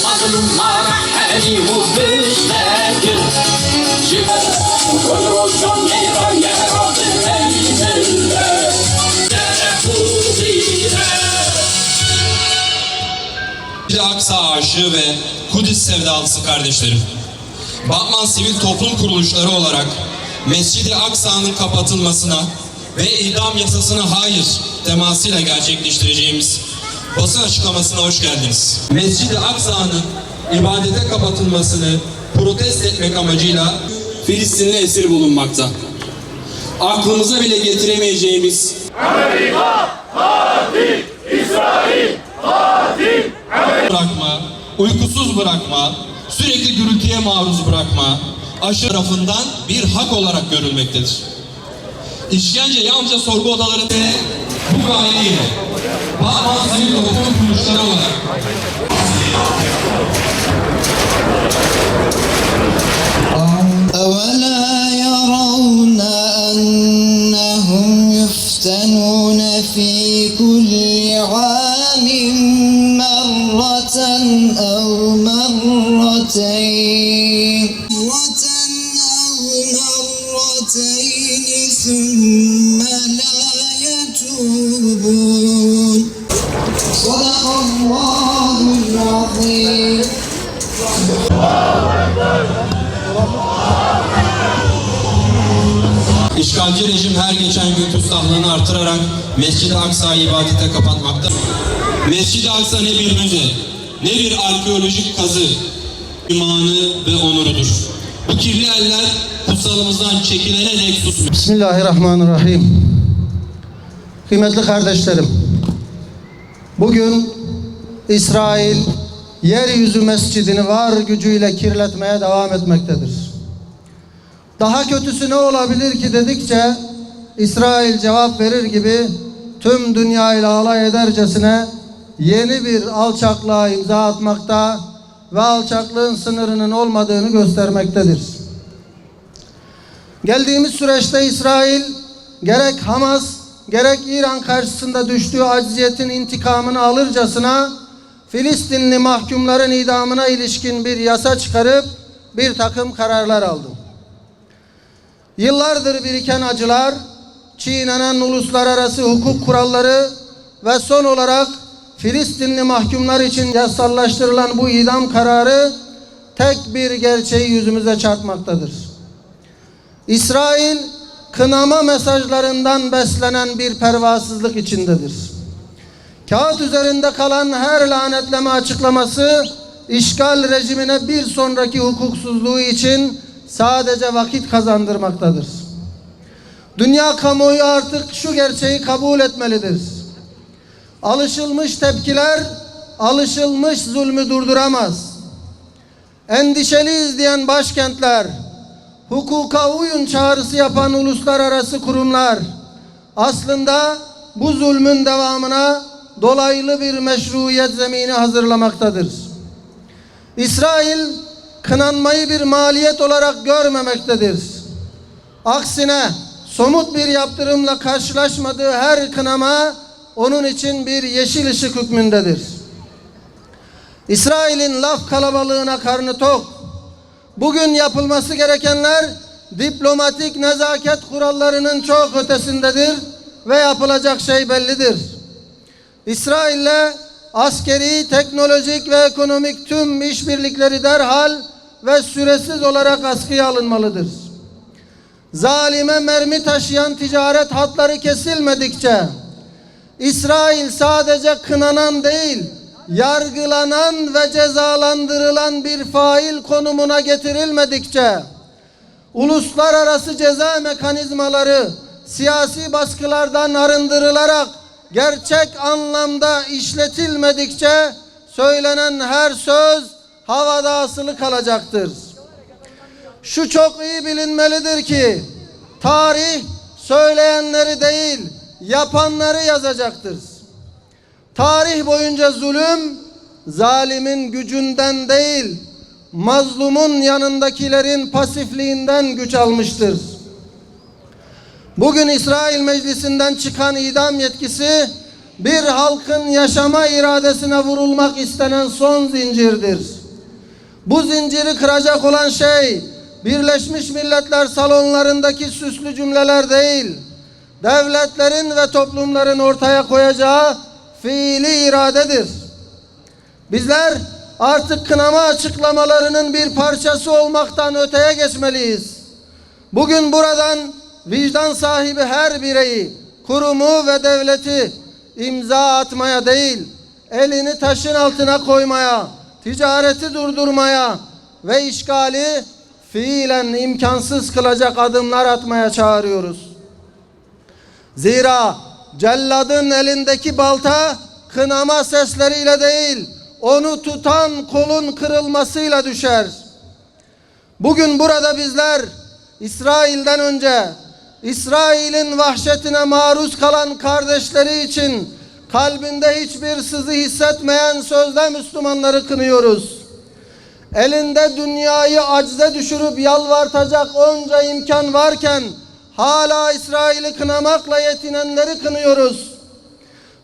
mazlumlara elimiz bizdedir. Kuruluşan meyran yaradı elimizde. Aksa aşığı ve Kudüs sevdalısı kardeşlerim, Batman Sivil Toplum Kuruluşları olarak Mescid-i Aksa'nın kapatılmasına ve idam yasasına hayır temasıyla gerçekleştireceğimiz basın açıklamasına hoş geldiniz. Mescid-i Aksa'nın ibadete kapatılmasını protesto etmek amacıyla Filistinli esir bulunmakta. Aklımıza bile getiremeyeceğimiz Amerika katil, İsrail katil, bırakma, uykusuz bırakma, sürekli gürültüye maruz bırakma, aşırı tarafından bir hak olarak görülmektedir. İşkence yalnızca sorgu odalarında bu gayeyle Batman Sivil Toplum Kuruluşları olarak أَوَلَا يَرَوْنَ أَنَّهُمْ يُفْتَنُونَ فِي كُلِّ عَامٍ مَرَّةً أَوْ مَرَّتَيْنِ ثُمَّ لَا يَتُوبُونَ صَدَقَ اللّٰهُ الْعَظِيمُ. İşgalci rejim her geçen gün küstahlığını artırarak Mescid-i Aksa'yı ibadete kapatmakta. Mescid-i Aksa ne bir müze, ne bir arkeolojik kazı, imanı ve onurudur. Bu kirli eller kutsalımızdan çekilene dek susmuyor. Bismillahirrahmanirrahim. Kıymetli kardeşlerim, bugün İsrail yeryüzü mescidini var gücüyle kirletmeye devam etmektedir. Daha kötüsü ne olabilir ki dedikçe İsrail cevap verir gibi tüm dünyayla alay edercesine yeni bir alçaklığa imza atmakta ve alçaklığın sınırının olmadığını göstermektedir. Geldiğimiz süreçte İsrail gerek Hamas gerek İran karşısında düştüğü acziyetin intikamını alırcasına Filistinli mahkumların idamına ilişkin bir yasa çıkarıp bir takım kararlar aldı. Yıllardır biriken acılar, çiğnenen uluslararası hukuk kuralları ve son olarak Filistinli mahkumlar için yasallaştırılan bu idam kararı tek bir gerçeği yüzümüze çarpmaktadır. İsrail kınama mesajlarından beslenen bir pervasızlık içindedir. Kağıt üzerinde kalan her lanetleme açıklaması işgal rejimine bir sonraki hukuksuzluğu için sadece vakit kazandırmaktadır. Dünya kamuoyu artık şu gerçeği kabul etmelidir. Alışılmış tepkiler alışılmış zulmü durduramaz. Endişeliyiz diyen başkentler, hukuka uyun çağrısı yapan uluslararası kurumlar aslında bu zulmün devamına dolaylı bir meşruiyet zemini hazırlamaktadır. İsrail kınanmayı bir maliyet olarak görmemektedir. Aksine somut bir yaptırımla karşılaşmadığı her kınama onun için bir yeşil ışık hükmündedir. İsrail'in laf kalabalığına karnı tok. Bugün yapılması gerekenler diplomatik nezaket kurallarının çok ötesindedir ve yapılacak şey bellidir. İsrail'le askeri, teknolojik ve ekonomik tüm işbirlikleri derhal ve süresiz olarak askıya alınmalıdır. Zalime mermi taşıyan ticaret hatları kesilmedikçe İsrail sadece kınanan değil, yargılanan ve cezalandırılan bir fail konumuna getirilmedikçe, uluslararası ceza mekanizmaları siyasi baskılardan arındırılarak gerçek anlamda işletilmedikçe söylenen her söz havada asılı kalacaktır. Şu çok iyi bilinmelidir ki tarih söyleyenleri değil, yapanları yazacaktır. Tarih boyunca zulüm, zalimin gücünden değil, mazlumun yanındakilerin pasifliğinden güç almıştır. Bugün İsrail Meclisi'nden çıkan idam yetkisi, bir halkın yaşama iradesine vurulmak istenen son zincirdir. Bu zinciri kıracak olan şey Birleşmiş Milletler salonlarındaki süslü cümleler değil, devletlerin ve toplumların ortaya koyacağı fiili iradedir. Bizler artık kınama açıklamalarının bir parçası olmaktan öteye geçmeliyiz. Bugün buradan vicdan sahibi her bireyi, kurumu ve devleti imza atmaya değil, elini taşın altına koymaya, ticareti durdurmaya ve işgali fiilen imkansız kılacak adımlar atmaya çağırıyoruz. Zira celladın elindeki balta kınama sesleriyle değil, onu tutan kolun kırılmasıyla düşer. Bugün burada bizler İsrail'den önce İsrail'in vahşetine maruz kalan kardeşleri için kalbinde hiçbir sızı hissetmeyen sözde Müslümanları kınıyoruz. Elinde dünyayı acize düşürüp yalvartacak onca imkan varken hala İsrail'i kınamakla yetinenleri kınıyoruz.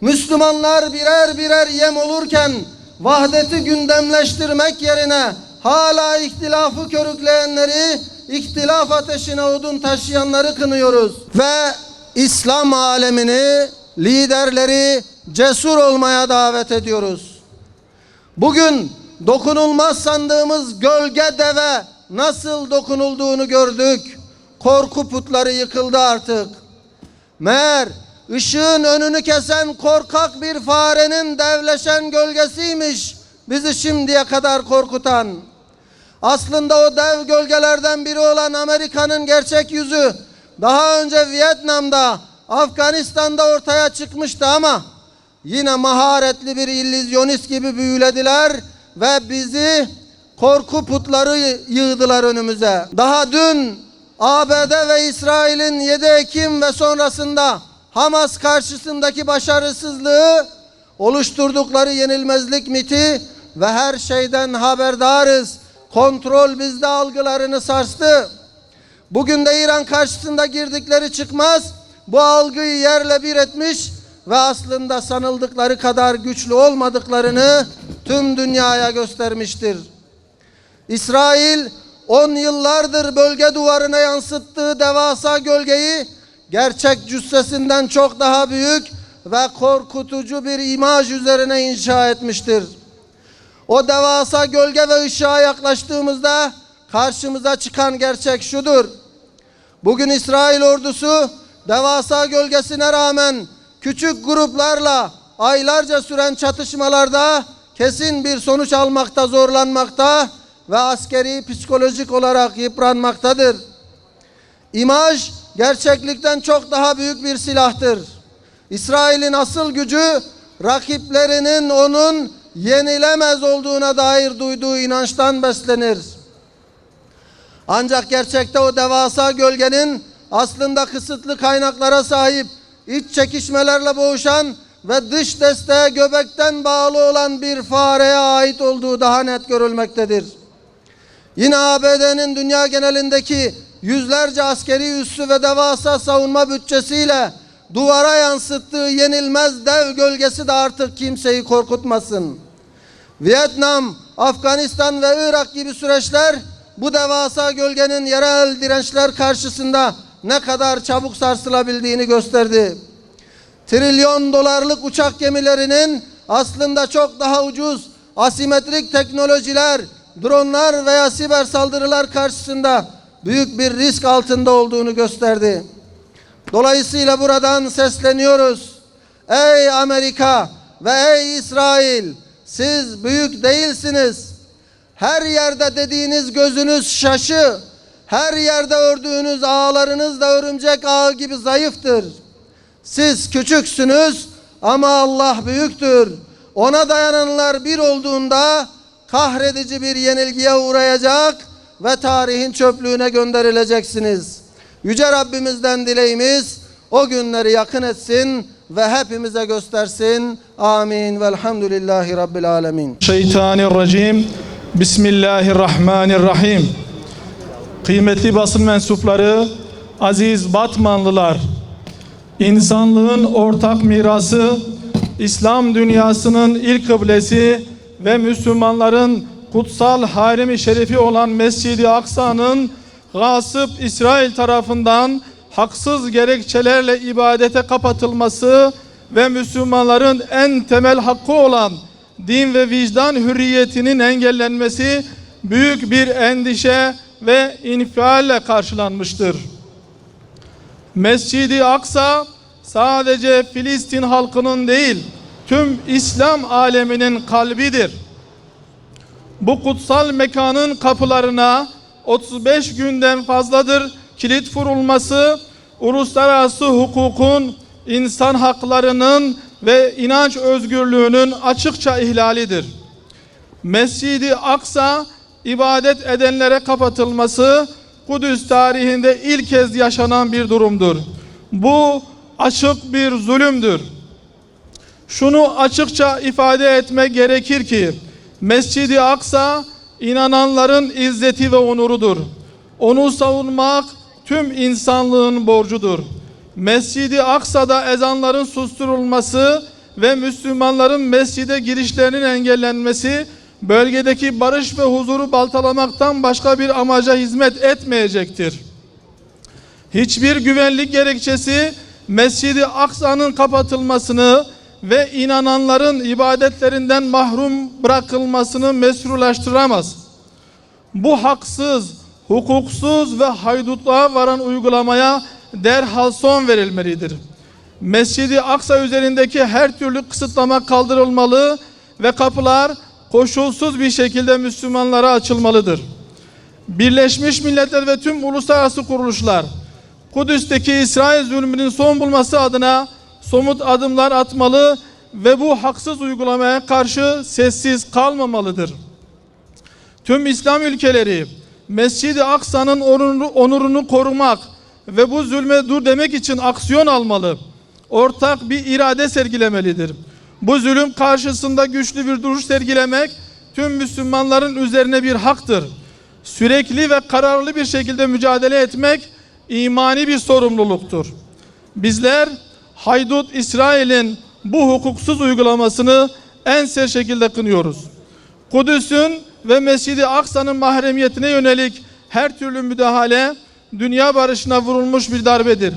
Müslümanlar birer birer yem olurken vahdeti gündemleştirmek yerine hala ihtilafı körükleyenleri, ihtilaf ateşine odun taşıyanları kınıyoruz. Ve İslam alemini, liderleri cesur olmaya davet ediyoruz. Bugün dokunulmaz sandığımız gölge deve nasıl dokunulduğunu gördük. Korku putları yıkıldı artık. Meğer ışığın önünü kesen korkak bir farenin devleşen gölgesiymiş bizi şimdiye kadar korkutan. Aslında o dev gölgelerden biri olan Amerika'nın gerçek yüzü daha önce Vietnam'da, Afganistan'da ortaya çıkmıştı ama yine maharetli bir illüzyonist gibi büyülediler ve bizi korku putları yığdılar önümüze. Daha dün ABD ve İsrail'in 7 Ekim ve sonrasında Hamas karşısındaki başarısızlığı, oluşturdukları yenilmezlik miti ve her şeyden haberdarız, kontrol bizde algılarını sarstı. Bugün de İran karşısında girdikleri çıkmaz bu algıyı yerle bir etmiş ve aslında sanıldıkları kadar güçlü olmadıklarını tüm dünyaya göstermiştir. İsrail 10 yıllardır bölge duvarına yansıttığı devasa gölgeyi gerçek cüssesinden çok daha büyük ve korkutucu bir imaj üzerine inşa etmiştir. O devasa gölge ve ışığa yaklaştığımızda karşımıza çıkan gerçek şudur. Bugün İsrail ordusu devasa gölgesine rağmen küçük gruplarla aylarca süren çatışmalarda kesin bir sonuç almakta zorlanmakta ve askeri psikolojik olarak yıpranmaktadır. İmaj gerçeklikten çok daha büyük bir silahtır. İsrail'in asıl gücü rakiplerinin onun yenilemez olduğuna dair duyduğu inançtan beslenir. Ancak gerçekte o devasa gölgenin aslında kısıtlı kaynaklara sahip, iç çekişmelerle boğuşan ve dış desteğe göbekten bağlı olan bir fareye ait olduğu daha net görülmektedir. Yine ABD'nin dünya genelindeki yüzlerce askeri üssü ve devasa savunma bütçesiyle duvara yansıttığı yenilmez dev gölgesi de artık kimseyi korkutmasın. Vietnam, Afganistan ve Irak gibi süreçler bu devasa gölgenin yerel dirençler karşısında ne kadar çabuk sarsılabildiğini gösterdi. Trilyon dolarlık uçak gemilerinin aslında çok daha ucuz asimetrik teknolojiler, dronlar veya siber saldırılar karşısında büyük bir risk altında olduğunu gösterdi. Dolayısıyla buradan sesleniyoruz. Ey Amerika ve ey İsrail, siz büyük değilsiniz. Her yerde dediğiniz gözünüz şaşı, her yerde ördüğünüz ağlarınız da örümcek ağı gibi zayıftır. Siz küçüksünüz ama Allah büyüktür. Ona dayananlar bir olduğunda kahredici bir yenilgiye uğrayacak ve tarihin çöplüğüne gönderileceksiniz. Yüce Rabbimizden dileğimiz o günleri yakın etsin ve hepimize göstersin. Amin. Velhamdülillahi Rabbil alemin. Şeytanirracim. Bismillahirrahmanirrahim. Kıymetli basın mensupları, aziz Batmanlılar, insanlığın ortak mirası İslam dünyasının ilk kıblesi ve Müslümanların kutsal harem-i şerifi olan Mescid-i Aksa'nın gasip İsrail tarafından haksız gerekçelerle ibadete kapatılması ve Müslümanların en temel hakkı olan din ve vicdan hürriyetinin engellenmesi büyük bir endişe ve infialle karşılanmıştır. Mescid-i Aksa sadece Filistin halkının değil, tüm İslam aleminin kalbidir. Bu kutsal mekanın kapılarına 35 günden fazladır kilit vurulması, uluslararası hukukun, insan haklarının ve inanç özgürlüğünün açıkça ihlalidir. Mescid-i Aksa ibadet edenlere kapatılması Kudüs tarihinde ilk kez yaşanan bir durumdur. Bu açık bir zulümdür. Şunu açıkça ifade etmek gerekir ki Mescid-i Aksa inananların izzeti ve onurudur. Onu savunmak tüm insanlığın borcudur. Mescid-i Aksa'da ezanların susturulması ve Müslümanların mescide girişlerinin engellenmesi bölgedeki barış ve huzuru baltalamaktan başka bir amaca hizmet etmeyecektir. Hiçbir güvenlik gerekçesi Mescid-i Aksa'nın kapatılmasını ve inananların ibadetlerinden mahrum bırakılmasını meşrulaştıramaz. Bu haksız, hukuksuz ve haydutluğa varan uygulamaya derhal son verilmelidir. Mescid-i Aksa üzerindeki her türlü kısıtlama kaldırılmalı ve kapılar koşulsuz bir şekilde Müslümanlara açılmalıdır. Birleşmiş Milletler ve tüm uluslararası kuruluşlar Kudüs'teki İsrail zulmünün son bulması adına somut adımlar atmalı ve bu haksız uygulamaya karşı sessiz kalmamalıdır. Tüm İslam ülkeleri Mescid-i Aksa'nın onurunu korumak ve bu zulme dur demek için aksiyon almalı. Ortak bir irade sergilemelidir. Bu zulüm karşısında güçlü bir duruş sergilemek tüm Müslümanların üzerine bir haktır. Sürekli ve kararlı bir şekilde mücadele etmek imani bir sorumluluktur. Bizler haydut İsrail'in bu hukuksuz uygulamasını en sert şekilde kınıyoruz. Kudüs'ün ve Mescid-i Aksa'nın mahremiyetine yönelik her türlü müdahale dünya barışına vurulmuş bir darbedir.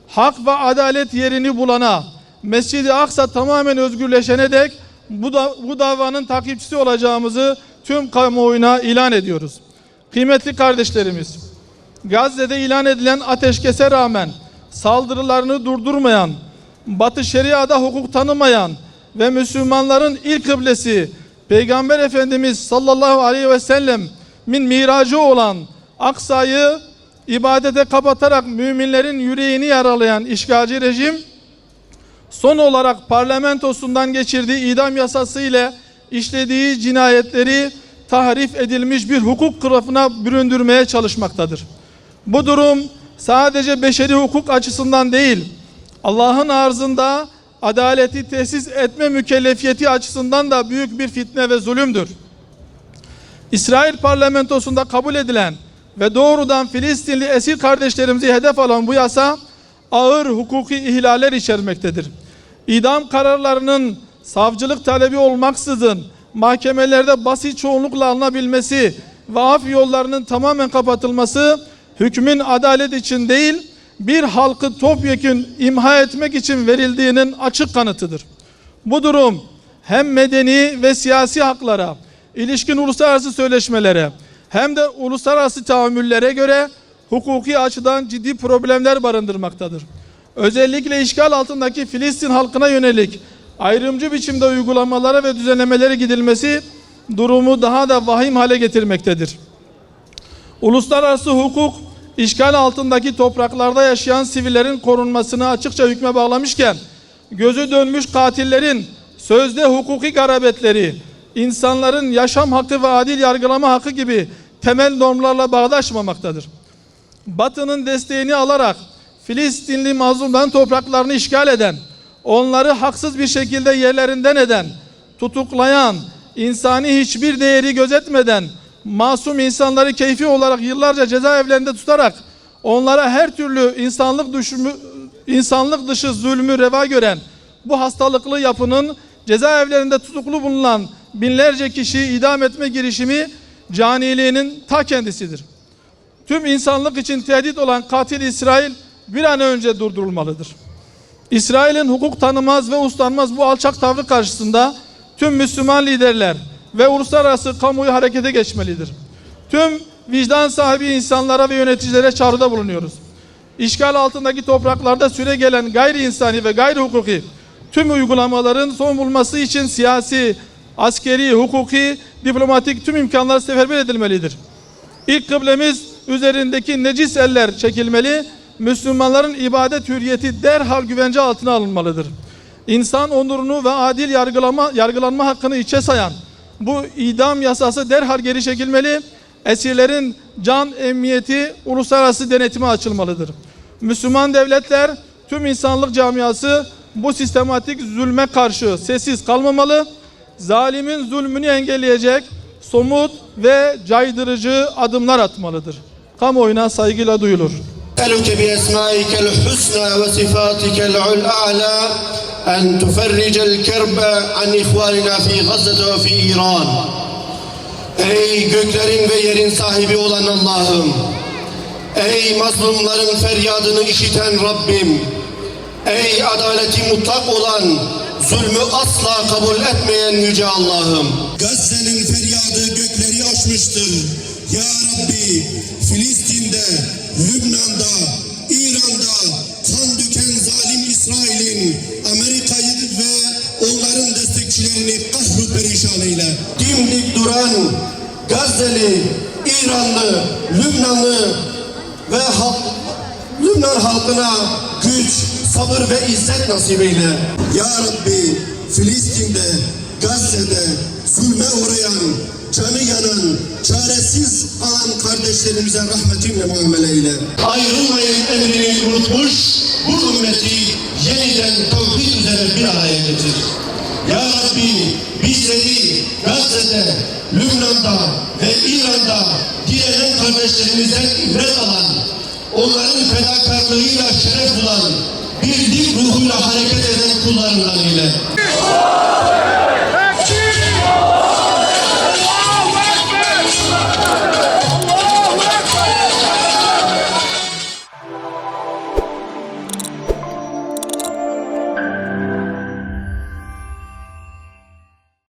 Hak ve adalet yerini bulana, Mescid-i Aksa tamamen özgürleşene dek bu davanın takipçisi olacağımızı tüm kamuoyuna ilan ediyoruz. Kıymetli kardeşlerimiz, Gazze'de ilan edilen ateşkese rağmen saldırılarını durdurmayan, Batı Şeria'da hukuk tanımayan ve Müslümanların ilk kıblesi Peygamber Efendimiz sallallahu aleyhi ve sellem'in miracı olan Aksa'yı ibadete kapatarak müminlerin yüreğini yaralayan işgalci rejim son olarak parlamentosundan geçirdiği idam yasası ile işlediği cinayetleri tahrif edilmiş bir hukuk kılıfına büründürmeye çalışmaktadır. Bu durum sadece beşeri hukuk açısından değil, Allah'ın arzında adaleti tesis etme mükellefiyeti açısından da büyük bir fitne ve zulümdür. İsrail parlamentosunda kabul edilen ve doğrudan Filistinli esir kardeşlerimizi hedef alan bu yasa ağır hukuki ihlaller içermektedir. İdam kararlarının savcılık talebi olmaksızın mahkemelerde basit çoğunlukla alınabilmesi ve af yollarının tamamen kapatılması hükmün adalet için değil, bir halkı topyekün imha etmek için verildiğinin açık kanıtıdır. Bu durum hem medeni ve siyasi haklara, ilişkin uluslararası sözleşmelere hem de uluslararası tahammüllere göre hukuki açıdan ciddi problemler barındırmaktadır. Özellikle işgal altındaki Filistin halkına yönelik ayrımcı biçimde uygulamalara ve düzenlemelere gidilmesi durumu daha da vahim hale getirmektedir. Uluslararası hukuk, işgal altındaki topraklarda yaşayan sivillerin korunmasını açıkça hükme bağlamışken, gözü dönmüş katillerin sözde hukuki garabetleri, insanların yaşam hakkı ve adil yargılama hakkı gibi temel normlarla bağdaşmamaktadır. Batı'nın desteğini alarak Filistinli mazlumların topraklarını işgal eden, onları haksız bir şekilde yerlerinden eden, tutuklayan, insani hiçbir değeri gözetmeden masum insanları keyfi olarak yıllarca cezaevlerinde tutarak onlara her türlü insanlık dışı zulmü reva gören bu hastalıklı yapının cezaevlerinde tutuklu bulunan binlerce kişiyi idam etme girişimi caniliğinin ta kendisidir. Tüm insanlık için tehdit olan katil İsrail bir an önce durdurulmalıdır. İsrail'in hukuk tanımaz ve uslanmaz bu alçak tavrı karşısında tüm Müslüman liderler ve uluslararası kamuoyu harekete geçmelidir. Tüm vicdan sahibi insanlara ve yöneticilere çağrıda bulunuyoruz. İşgal altındaki topraklarda süregelen gayri insani ve gayri hukuki tüm uygulamaların son bulması için siyasi, askeri, hukuki, diplomatik tüm imkanlar seferber edilmelidir. İlk kıblemiz üzerindeki necis eller çekilmeli, Müslümanların ibadet hürriyeti derhal güvence altına alınmalıdır. İnsan onurunu ve adil yargılanma hakkını içe sayan bu idam yasası derhal geri çekilmeli, esirlerin can emniyeti uluslararası denetime açılmalıdır. Müslüman devletler, tüm insanlık camiası bu sistematik zulme karşı sessiz kalmamalı, zalimin zulmünü engelleyecek somut ve caydırıcı adımlar atmalıdır. Kamuoyuna saygıyla duyulur. أسألك بأسمائك الحسنى وصفاتك الأعلى أن تفرج الكرب عن إخواننا في غزة وفي إيران. Ey göklerin ve yerin sahibi olan Allah'ım, ey mazlumların feryadını işiten Rabbim, ey adaleti mutlak olan, zulmü asla kabul etmeyen yüce Allah'ım. Gazze'nin feryadı gökleri aşmıştır. Ya Rabbi, Filistin'de, Lübnan'da, İran'da kan döken zalim İsrail'in, Amerika'yı ve onların destekçilerini kahru perişan eyle. Dimdik duran Gazze'li, İranlı, Lübnanlı ve Lübnan halkına güç, sabır ve izzet nasip eyle. Ya Rabbi, Filistin'de, Gazze'de zulme uğrayan, canı yanan, çaresiz kalan kardeşlerimize rahmetinle muamele eyle. Ayrılmayın emrini unutmuş, bu ümmeti yeniden tevhid üzere bir araya getir. Ya Rabbi, bizleri Gazze'de, Lübnan'da ve İran'da direnen kardeşlerimizden ibret alan, onların fedakarlığıyla şeref bulan, birlik ruhuyla hareket eden kullarından eyle.